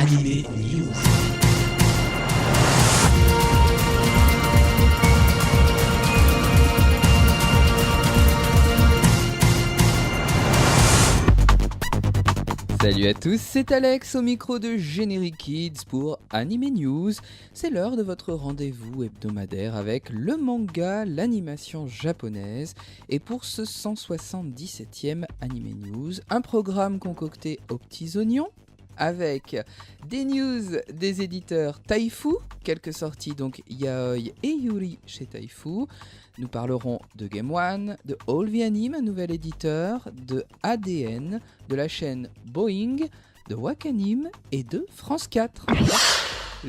Anime News. Salut à tous, c'est Alex au micro de Generic Kids pour Anime News. C'est l'heure de votre rendez-vous hebdomadaire avec le manga, l'animation japonaise. Et pour ce 177e Anime News, un programme concocté aux petits oignons avec des news des éditeurs Taifu, quelques sorties donc Yaoi et Yuri chez Taifu. Nous parlerons de Game One, de All the Anime, un nouvel éditeur, de ADN, de la chaîne Boeing, de Wakanim et de France 4.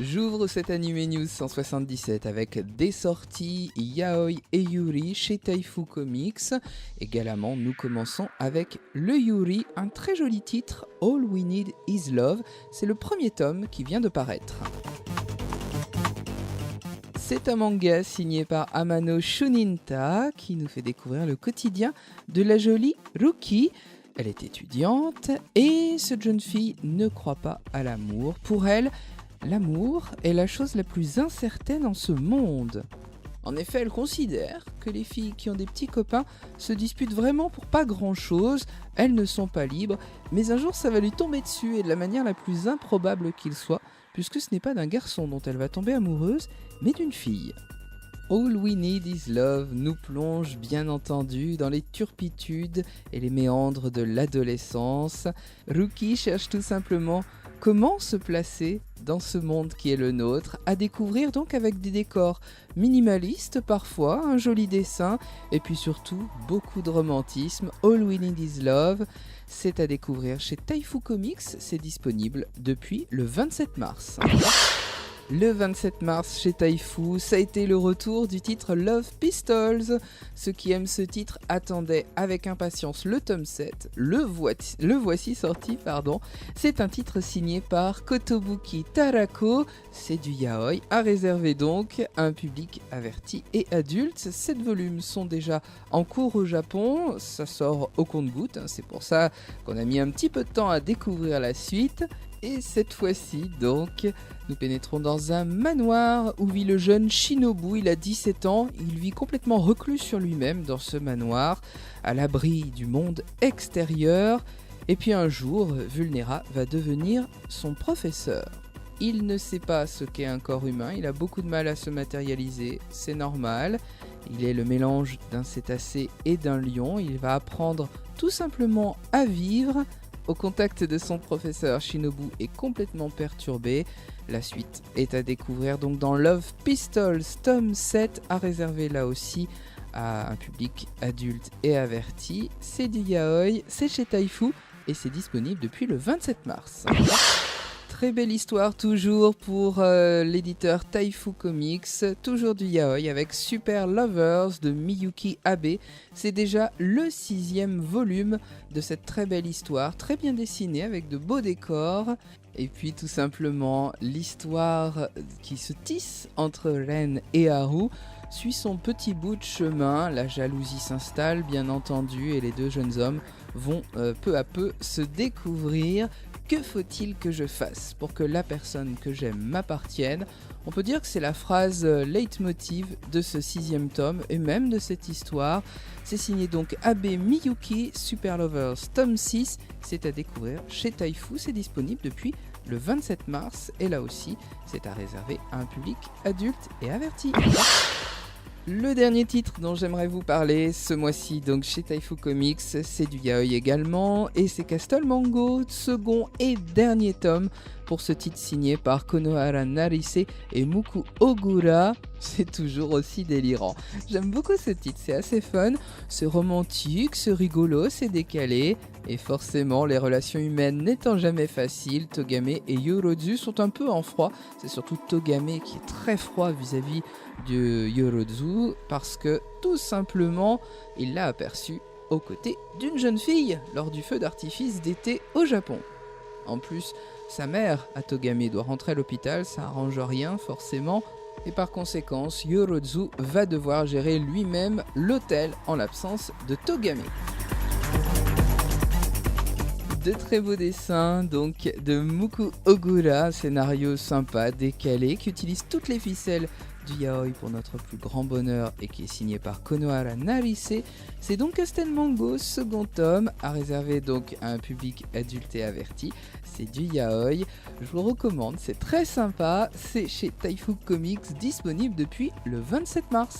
J'ouvre cette Anime News 177 avec des sorties Yaoi et Yuri chez Taifu Comics. Également, nous commençons avec le Yuri, un très joli titre, All We Need Is Love. C'est le premier tome qui vient de paraître. C'est un manga signé par Amano Shuninta qui nous fait découvrir le quotidien de la jolie Ruki. Elle est étudiante et cette jeune fille ne croit pas à l'amour. Pour elle, l'amour est la chose la plus incertaine en ce monde. En effet, elle considère que les filles qui ont des petits copains se disputent vraiment pour pas grand-chose, elles ne sont pas libres, mais un jour ça va lui tomber dessus et de la manière la plus improbable qu'il soit, puisque ce n'est pas d'un garçon dont elle va tomber amoureuse, mais d'une fille. All We Need Is Love nous plonge bien entendu dans les turpitudes et les méandres de l'adolescence. Ruki cherche tout simplement comment se placer dans ce monde qui est le nôtre, à découvrir donc avec des décors minimalistes parfois, un joli dessin et puis surtout beaucoup de romantisme. All We Need Is Love, c'est à découvrir chez Taifu Comics, c'est disponible depuis le 27 mars. Le 27 mars chez Taifu, ça a été le retour du titre Love Pistols. Ceux qui aiment ce titre attendaient avec impatience le tome 7. Le voici sorti. C'est un titre signé par Kotobuki Tarako. C'est du yaoi, à réserver donc à un public averti et adulte. 7 volumes sont déjà en cours au Japon. Ça sort au compte-gouttes. C'est pour ça qu'on a mis un petit peu de temps à découvrir la suite. Et cette fois-ci, donc, nous pénétrons dans un manoir où vit le jeune Shinobu. Il a 17 ans, il vit complètement reclus sur lui-même dans ce manoir, à l'abri du monde extérieur. Et puis un jour, Vulnera va devenir son professeur. Il ne sait pas ce qu'est un corps humain, il a beaucoup de mal à se matérialiser, c'est normal. Il est le mélange d'un cétacé et d'un lion, il va apprendre tout simplement à vivre. Au contact de son professeur, Shinobu est complètement perturbé. La suite est à découvrir donc dans Love Pistols, tome 7, à réserver là aussi à un public adulte et averti. C'est du yaoi, c'est chez Taifu et c'est disponible depuis le 27 mars. Très belle histoire toujours pour l'éditeur Taifu Comics, toujours du yaoi avec Super Lovers de Miyuki Abe. C'est déjà le 6e volume de cette très belle histoire, très bien dessinée avec de beaux décors. Et puis tout simplement l'histoire qui se tisse entre Ren et Haru suit son petit bout de chemin, la jalousie s'installe bien entendu et les deux jeunes hommes vont peu à peu se découvrir. Que faut-il que je fasse pour que la personne que j'aime m'appartienne ? On peut dire que c'est la phrase leitmotiv de ce 6e tome et même de cette histoire. C'est signé donc Abe Miyuki, Super Lovers, tome 6. C'est à découvrir chez Taifu, c'est disponible depuis le 27 mars. Et là aussi, c'est à réserver à un public adulte et averti. Le dernier titre dont j'aimerais vous parler ce mois-ci, donc chez Taifu Comics, c'est du yaoi également, et c'est Castle Mango, second et dernier tome pour ce titre signé par Konohara Narise et Muku Ogura. C'est toujours aussi délirant. J'aime beaucoup ce titre, c'est assez fun, c'est romantique, c'est rigolo, c'est décalé, et forcément les relations humaines n'étant jamais faciles, Togame et Yorozu sont un peu en froid. C'est surtout Togame qui est très froid vis-à-vis de Yorozu parce que tout simplement il l'a aperçu aux côtés d'une jeune fille lors du feu d'artifice d'été au Japon. En plus, sa mère, à Togame, doit rentrer à l'hôpital, ça arrange rien forcément, et par conséquent, Yorozu va devoir gérer lui-même l'hôtel en l'absence de Togame. de très beaux dessins donc de Muku Ogura, un scénario sympa, décalé, qui utilise toutes les ficelles du yaoi pour notre plus grand bonheur et qui est signé par Konohara Narise. C'est donc Castel Mango, second tome, à réserver donc à un public adulte et averti. C'est du yaoi, je vous recommande, c'est très sympa, c'est chez Taifu Comics, disponible depuis le 27 mars.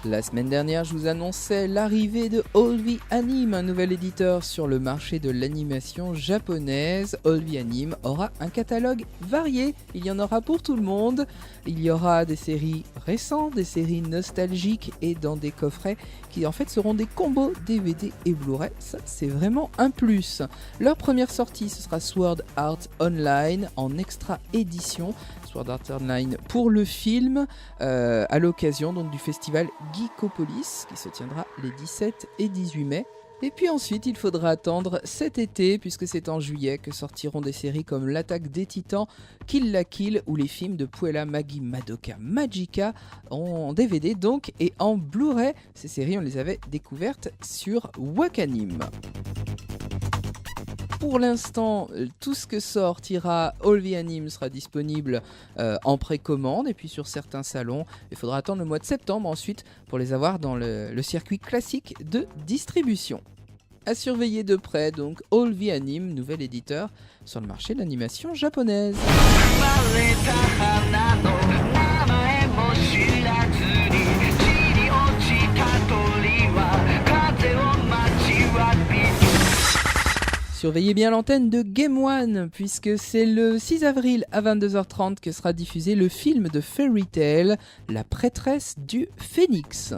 La semaine dernière, je vous annonçais l'arrivée de Olvi Anime, un nouvel éditeur sur le marché de l'animation japonaise. Olvi Anime aura un catalogue varié, il y en aura pour tout le monde. Il y aura des séries récentes, des séries nostalgiques et dans des coffrets qui en fait seront des combos DVD et Blu-ray. Ça, c'est vraiment un plus. Leur première sortie, ce sera Sword Art Online en extra édition. Sword Art Online pour le film, à l'occasion donc du festival Geekopolis qui se tiendra les 17 et 18 mai. Et puis ensuite, il faudra attendre cet été, puisque c'est en juillet que sortiront des séries comme L'Attaque des Titans, Kill la Kill ou les films de Puella Magi Madoka Magica en DVD donc et en Blu-ray. Ces séries, on les avait découvertes sur Wakanim. Pour l'instant, tout ce que sortira Olvi Anime sera disponible en précommande et puis sur certains salons. Il faudra attendre le mois de septembre ensuite pour les avoir dans le circuit classique de distribution. À surveiller de près donc Olvi Anime, nouvel éditeur sur le marché de l'animation japonaise. Surveillez bien l'antenne de Game One, puisque c'est le 6 avril à 22h30 que sera diffusé le film de Fairy Tail, La prêtresse du Phénix.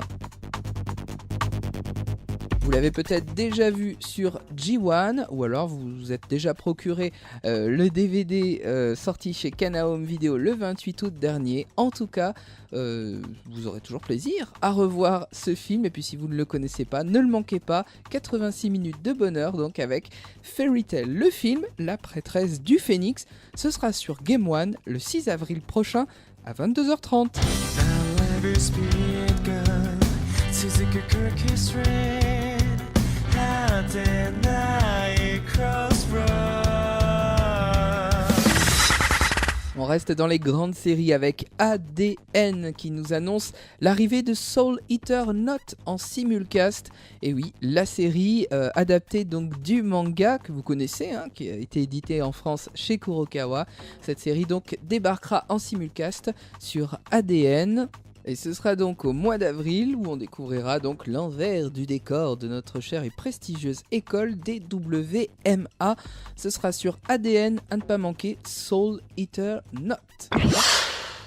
Vous l'avez peut-être déjà vu sur G1 ou alors vous vous êtes déjà procuré le DVD sorti chez Kana Home Video le 28 août dernier. En tout cas, vous aurez toujours plaisir à revoir ce film et puis si vous ne le connaissez pas, ne le manquez pas. 86 minutes de bonheur donc avec Fairy Tail, le film, La prêtresse du Phénix. Ce sera sur Game One le 6 avril prochain à 22h30. On reste dans les grandes séries avec ADN qui nous annonce l'arrivée de Soul Eater Not en simulcast. Et oui, la série adaptée donc du manga que vous connaissez, qui a été édité en France chez Kurokawa. Cette série donc débarquera en simulcast sur ADN. Et ce sera donc au mois d'avril où on découvrira donc l'envers du décor de notre chère et prestigieuse école DWMA. Ce sera sur ADN, à ne pas manquer, Soul Eater Not.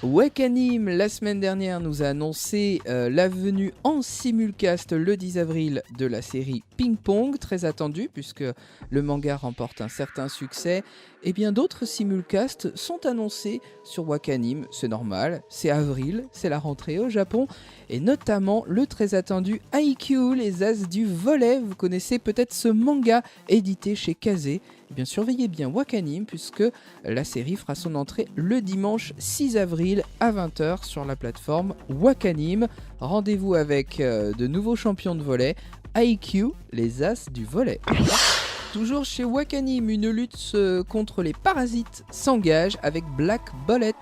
Wakanim, la semaine dernière, nous a annoncé la venue en simulcast le 10 avril de la série Ping Pong, très attendue puisque le manga remporte un certain succès. Et bien d'autres simulcasts sont annoncés sur Wakanim, c'est normal, c'est avril, c'est la rentrée au Japon, et notamment le très attendu Haikyuu, les As du volet. Vous connaissez peut-être ce manga édité chez Kazé. Eh bien surveillez bien Wakanim puisque la série fera son entrée le dimanche 6 avril à 20h sur la plateforme Wakanim. Rendez-vous avec de nouveaux champions de volley, Haikyuu, les As du volley. Toujours chez Wakanim, une lutte contre les parasites s'engage avec Black Bullet.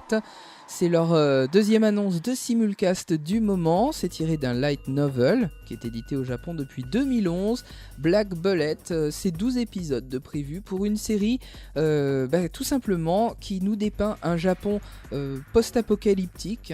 C'est leur deuxième annonce de simulcast du moment. C'est tiré d'un light novel qui est édité au Japon depuis 2011. Black Bullet, c'est 12 épisodes de prévus pour une série tout simplement qui nous dépeint un Japon post-apocalyptique,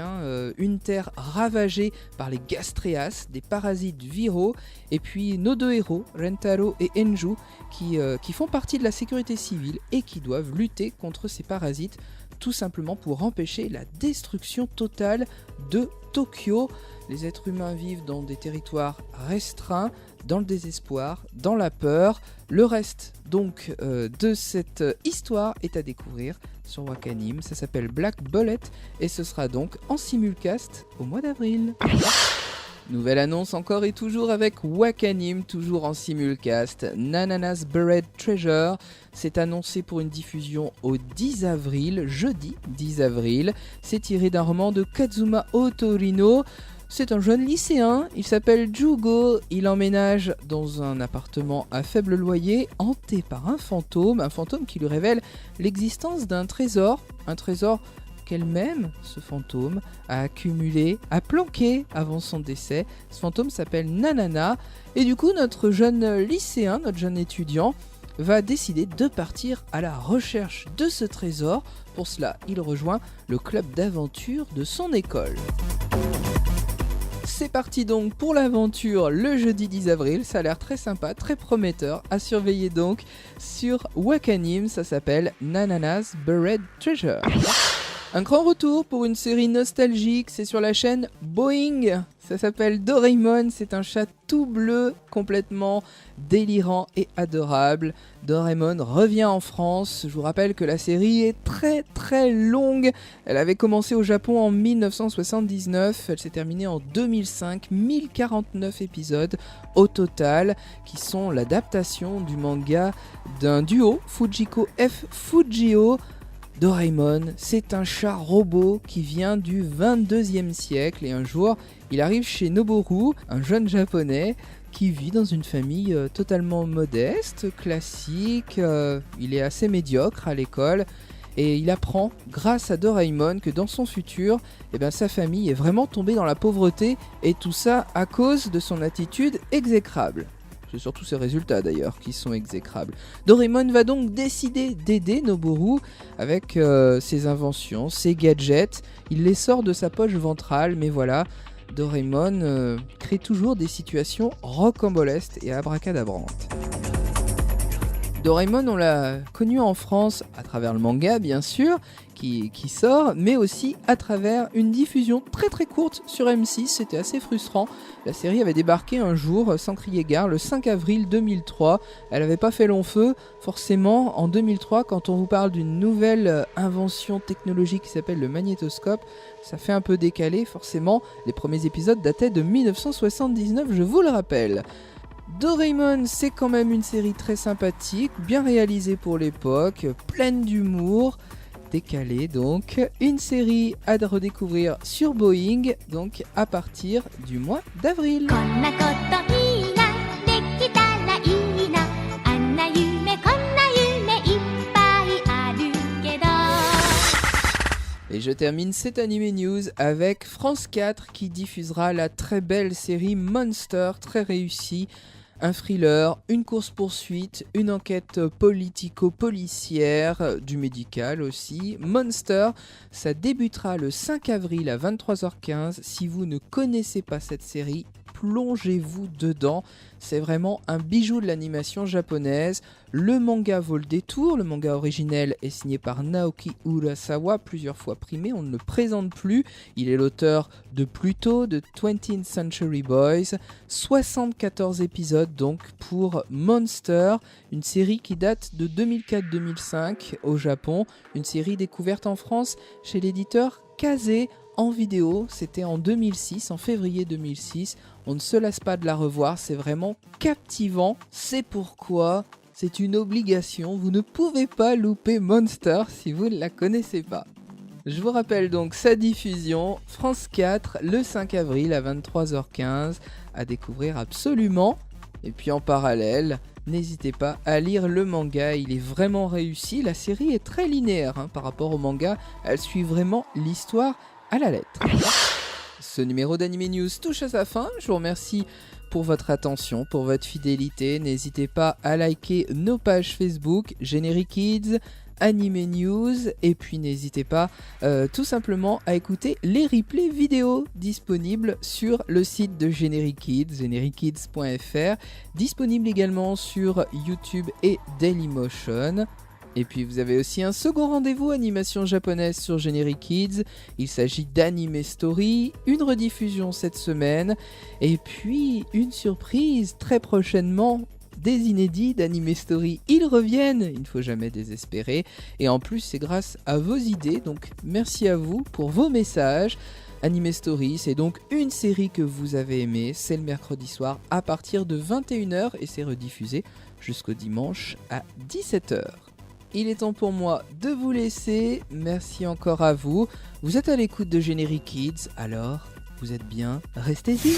une terre ravagée par les gastréas, des parasites viraux, et puis nos deux héros, Rentaro et Enju, qui font partie de la sécurité civile et qui doivent lutter contre ces parasites tout simplement pour empêcher la destruction totale de Tokyo. Les êtres humains vivent dans des territoires restreints, dans le désespoir, dans la peur. Le reste donc de cette histoire est à découvrir sur Wakanim. Ça s'appelle Black Bullet et ce sera donc en simulcast au mois d'avril. Nouvelle annonce encore et toujours avec Wakanim, toujours en simulcast. Nananas Buried Treasure, c'est annoncé pour une diffusion au 10 avril, jeudi 10 avril. C'est tiré d'un roman de Kazuma Otorino. C'est un jeune lycéen, il s'appelle Jugo, il emménage dans un appartement à faible loyer hanté par un fantôme qui lui révèle l'existence d'un trésor, un trésor qu'elle-même, ce fantôme, a accumulé, a planqué avant son décès. Ce fantôme s'appelle Nanana, et du coup notre jeune lycéen, notre jeune étudiant, va décider de partir à la recherche de ce trésor. Pour cela, il rejoint le club d'aventure de son école. C'est parti donc pour l'aventure le jeudi 10 avril, ça a l'air très sympa, très prometteur, à surveiller donc sur Wakanim, ça s'appelle Nanana's Buried Treasure. Un grand retour pour une série nostalgique, c'est sur la chaîne Boeing, ça s'appelle Doraemon, c'est un chat tout bleu, complètement délirant et adorable. Doraemon revient en France, je vous rappelle que la série est très très longue, elle avait commencé au Japon en 1979, elle s'est terminée en 2005, 1049 épisodes au total, qui sont l'adaptation du manga d'un duo, Fujiko F. Fujio. Doraemon, c'est un chat robot qui vient du 22e siècle et un jour, il arrive chez Noboru, un jeune japonais qui vit dans une famille totalement modeste, classique, il est assez médiocre à l'école et il apprend grâce à Doraemon que dans son futur, sa famille est vraiment tombée dans la pauvreté et tout ça à cause de son attitude exécrable. C'est surtout ses résultats d'ailleurs qui sont exécrables. Doraemon va donc décider d'aider Noboru avec ses inventions, ses gadgets. Il les sort de sa poche ventrale, mais voilà, Doraemon crée toujours des situations rocambolesques et abracadabrantes. Doraemon, on l'a connu en France à travers le manga bien sûr, qui sort, mais aussi à travers une diffusion très très courte sur M6, c'était assez frustrant. La série avait débarqué un jour, sans crier gare, le 5 avril 2003, elle n'avait pas fait long feu, forcément en 2003, quand on vous parle d'une nouvelle invention technologique qui s'appelle le magnétoscope, ça fait un peu décalé, forcément, les premiers épisodes dataient de 1979, je vous le rappelle. Doraemon, c'est quand même une série très sympathique, bien réalisée pour l'époque, pleine d'humour, décalée donc. Une série à redécouvrir sur Boeing, donc à partir du mois d'avril. Et je termine cette Anime News avec France 4 qui diffusera la très belle série Monster, très réussie. Un thriller, une course-poursuite, une enquête politico-policière, du médical aussi. Monster, ça débutera le 5 avril à 23h15. Si vous ne connaissez pas cette série, plongez-vous dedans. C'est vraiment un bijou de l'animation japonaise. Le manga vaut le détour. Le manga originel est signé par Naoki Urasawa, plusieurs fois primé, on ne le présente plus. Il est l'auteur de Pluto, de 20th Century Boys. 74 épisodes donc pour Monster, une série qui date de 2004-2005 au Japon. Une série découverte en France chez l'éditeur Kazé en vidéo, c'était en 2006, en février 2006. On ne se lasse pas de la revoir, c'est vraiment captivant. C'est pourquoi c'est une obligation, vous ne pouvez pas louper Monster si vous ne la connaissez pas. Je vous rappelle donc sa diffusion, France 4, le 5 avril à 23h15, à découvrir absolument. Et puis en parallèle, n'hésitez pas à lire le manga, il est vraiment réussi. La série est très linéaire par rapport au manga, elle suit vraiment l'histoire à la lettre. Ce numéro d'Anime News touche à sa fin. Je vous remercie pour votre attention, pour votre fidélité. N'hésitez pas à liker nos pages Facebook, Generic Kids, Anime News, et puis n'hésitez pas tout simplement à écouter les replays vidéo disponibles sur le site de Generic Kids, generickids.fr, disponible également sur YouTube et Dailymotion. Et puis vous avez aussi un second rendez-vous animation japonaise sur Generic Kids. Il s'agit d'Anime Story, une rediffusion cette semaine, et puis une surprise très prochainement. Des inédits d'Anime Story, ils reviennent, il ne faut jamais désespérer. Et en plus c'est grâce à vos idées, donc merci à vous pour vos messages. Anime Story, c'est donc une série que vous avez aimée, c'est le mercredi soir à partir de 21h et c'est rediffusé jusqu'au dimanche à 17h. Il est temps pour moi de vous laisser, merci encore à vous. Vous êtes à l'écoute de Generic Kids, alors vous êtes bien, restez-y.